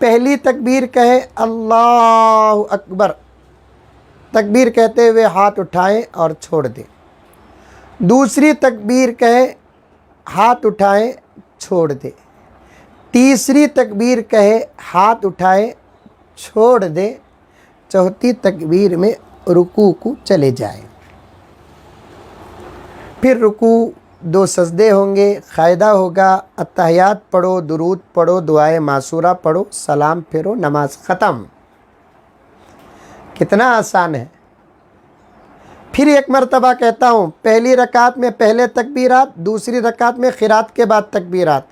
پہلی تکبیر کہے اللہ اکبر، تکبیر کہتے ہوئے ہاتھ اٹھائیں اور چھوڑ دیں۔ دوسری تکبیر کہے ہاتھ اٹھائیں چھوڑ دیں۔ تیسری تکبیر کہے ہاتھ اٹھائیں چھوڑ دیں۔ چوتھی تکبیر میں رکوع کو چلے جائیں۔ پھر رکوع 2 سجدے ہوں گے، قاعدہ ہوگا اتحیات پڑھو، درود پڑھو، دعائے معصورہ پڑھو، سلام پھیرو، نماز ختم۔ کتنا آسان ہے۔ پھر ایک مرتبہ کہتا ہوں، پہلی رکعت میں پہلے تکبیرات، دوسری رکعت میں قرات کے بعد تکبیرات۔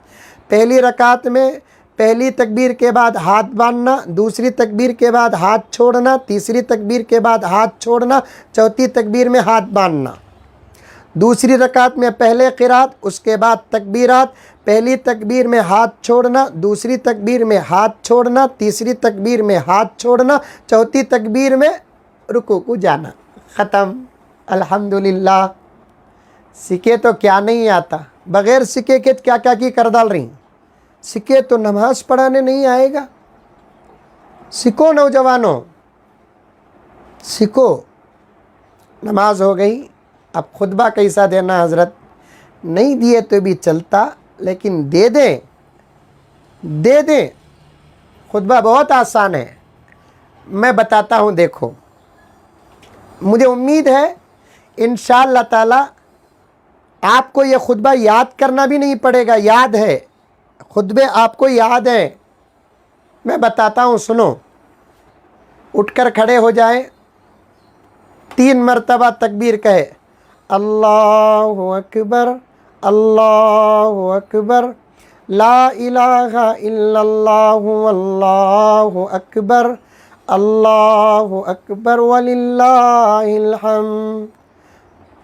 پہلی رکعت میں پہلی تکبیر کے بعد ہاتھ باندھنا، دوسری تکبیر کے بعد ہاتھ چھوڑنا، تیسری تکبیر کے بعد ہاتھ چھوڑنا، چوتھی تکبیر میں ہاتھ باندھنا۔ دوسری رکعت میں پہلے قرات، اس کے بعد تکبیرات، پہلی تکبیر میں ہاتھ چھوڑنا، دوسری تکبیر میں ہاتھ چھوڑنا، تیسری تکبیر میں ہاتھ چھوڑنا، چوتھی تکبیر میں رکوع کو جانا، ختم۔ الحمدللہ۔ سکے تو کیا نہیں آتا، بغیر سکے کے کیا کیا کی کر ڈال رہی، سکے تو نماز پڑھانے نہیں آئے گا۔ سکو نوجوانوں، سکو۔ نماز ہو گئی، اب خطبہ کیسا دینا حضرت؟ نہیں دیے تو بھی چلتا، لیکن دے دیں۔ خطبہ بہت آسان ہے، میں بتاتا ہوں، دیکھو۔ مجھے امید ہے انشاءاللہ تعالی آپ کو یہ خطبہ یاد کرنا بھی نہیں پڑے گا، یاد ہے، خطبے آپ کو یاد ہیں۔ میں بتاتا ہوں، سنو۔ اٹھ کر کھڑے ہو جائیں، 3 مرتبہ تکبیر کہے، اللہ اکبر، اللہ اکبر، لا الہ الا اللہ واللہ اکبر، اللہ اکبر وللہ الحمد،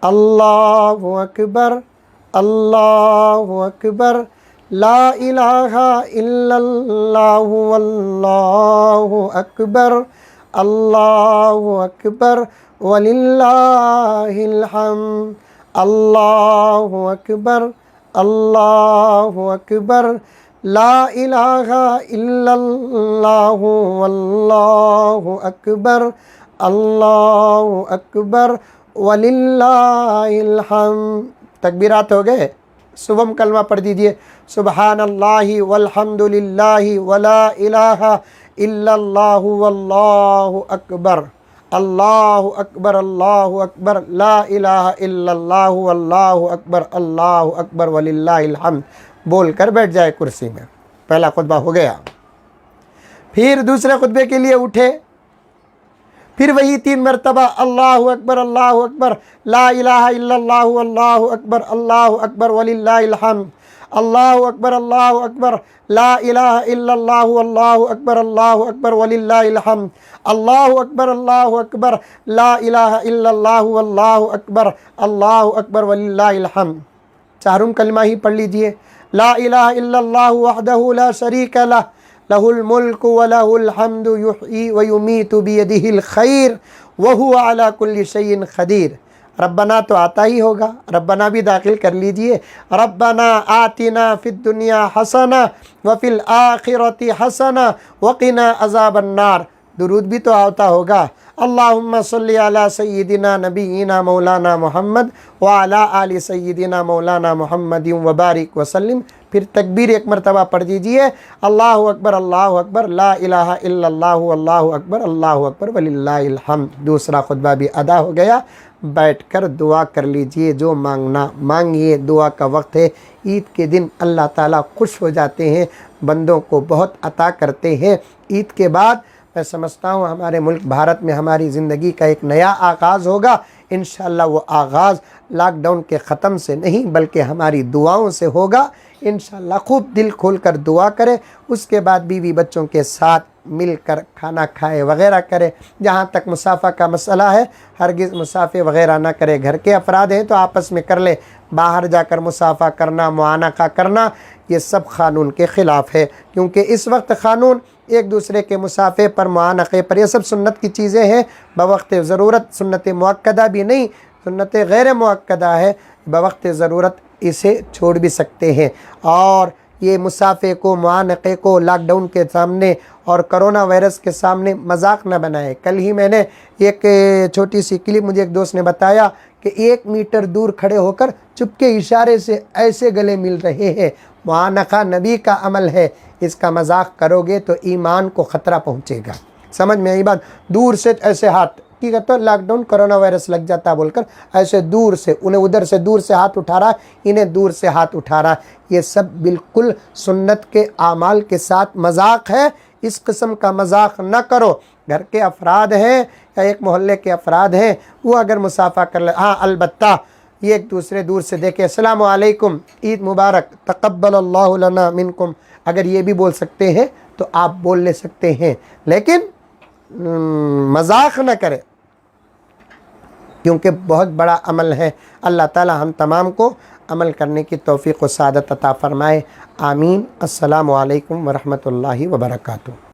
اللہ اکبر، اللہ اکبر، لا الہ الا اللہ واللہ اکبر، اللہ اکبر وللہ الحمد، اللہ اکبر، اللہ اکبر، لا الہ الا اللہ واللہ اکبر، اللہ اکبر وللہ الحمد۔ تکبیرات ہو گئے، صبح کلمہ پڑھ دیجئے، سبحان اللہ والحمد للہ ولا الہ الا اللہ واللہ اکبر، اللہ اکبر، اللہ اکبر، لا الہ الا اللہ واللہ اکبر، اللہ اکبر وللہ الحمد بول کر بیٹھ جائے کرسی میں۔ پہلا خطبہ ہو گیا۔ پھر دوسرے خطبے کے لیے اٹھے، پھر وہی 3 مرتبہ اللہ اکبر، اللہ اکبر، لا الہ الا اللہ واللہ اکبر، اللہ اکبر وللہ الحمد، اللہ اکبر، اللہ اکبر، لا الہ الا اللہ واللہ اکبر، اللہ اکبر وللہ الحمد، اللہ اکبر، اللہ اکبر، لا الہ الا اللہ واللہ اکبر، اللہ اکبر وللہ الحمد۔ چاروں کلمہ ہی پڑھ لیجئے، لا الہ الا اللہ وحدہ لا شریک لہ، لہ الملک ولہ الحمد یحیی ویمیت بیدہ الخیر وہو علی کل شیء قدیر۔ ربنا تو آتا ہی ہوگا، ربنا بھی داخل کر لیجئے، ربنا آتنا فی الدنیا حسنہ وفی الآخرۃ حسنہ وقنا عذاب النار۔ درود بھی تو آتا ہوگا، اللہم صلی علی سیدنا نبینا مولانا محمد وعلی آل سیدنا مولانا محمد وبارک وسلم۔ پھر تکبیر 1 مرتبہ پڑھ دیجئے، اللہ اکبر، اللہ اکبر، لا الہ الا اللہ واللہ اکبر، اللہ اکبر وللہ الحمد۔ دوسرا خطبہ بھی ادا ہو گیا۔ بیٹھ کر دعا کر لیجئے، جو مانگنا مانگیے، دعا کا وقت ہے۔ عید کے دن اللہ تعالیٰ خوش ہو جاتے ہیں، بندوں کو بہت عطا کرتے ہیں۔ عید کے بعد میں سمجھتا ہوں ہمارے ملک بھارت میں ہماری زندگی کا ایک نیا آغاز ہوگا۔ انشاءاللہ وہ آغاز لاک ڈاؤن کے ختم سے نہیں بلکہ ہماری دعاؤں سے ہوگا۔ انشاءاللہ خوب دل کھول کر دعا کرے، اس کے بعد بیوی بچوں کے ساتھ مل کر کھانا کھائے وغیرہ کرے۔ جہاں تک مسافہ کا مسئلہ ہے، ہرگز مسافے وغیرہ نہ کرے۔ گھر کے افراد ہیں تو آپس میں کر لے، باہر جا کر مسافہ کرنا، معانقہ کرنا، یہ سب قانون کے خلاف ہے، کیونکہ اس وقت قانون ایک دوسرے کے مسافے پر، معانقے پر، یہ سب سنت کی چیزیں ہیں۔ بوقت ضرورت سنت مؤکدہ بھی نہیں، سنت غیر مؤکدہ ہے، بوقت ضرورت اسے چھوڑ بھی سکتے ہیں۔ اور یہ مسافے کو، معانقے کو لاک ڈاؤن کے سامنے اور کرونا وائرس کے سامنے مذاق نہ بنائے۔ کل ہی میں نے ایک چھوٹی سی کلپ مجھے ایک دوست نے بتایا کہ 1 میٹر دور کھڑے ہو کر چپ کے اشارے سے ایسے گلے مل رہے ہیں۔ معانقہ نبی کا عمل ہے، اس کا مذاق کرو گے تو ایمان کو خطرہ پہنچے گا۔ سمجھ میں آئی بات؟ دور سے ایسے ہاتھ ٹھیک ہے، تو لاک ڈاؤن کرونا وائرس لگ جاتا بول کر ایسے دور سے، انہیں ادھر سے دور سے ہاتھ اٹھا رہا، انہیں دور سے ہاتھ اٹھا رہا، یہ سب بالکل سنت کے اعمال کے ساتھ مذاق ہے۔ اس قسم کا مذاق نہ کرو۔ گھر کے افراد ہیں یا ایک محلے کے افراد ہیں، وہ اگر مصافحہ کر لے، ہاں البتہ یہ ایک دوسرے دور سے دیکھے السلام علیکم، عید مبارک، تقبل اللہ لنا منکم، اگر یہ بھی بول سکتے ہیں تو آپ بول لے سکتے ہیں، لیکن مذاق نہ کرے، کیونکہ بہت بڑا عمل ہے۔ اللہ تعالی ہم تمام کو عمل کرنے کی توفیق و سعادت عطا فرمائے، آمین۔ السلام علیکم ورحمۃ اللہ وبرکاتہ۔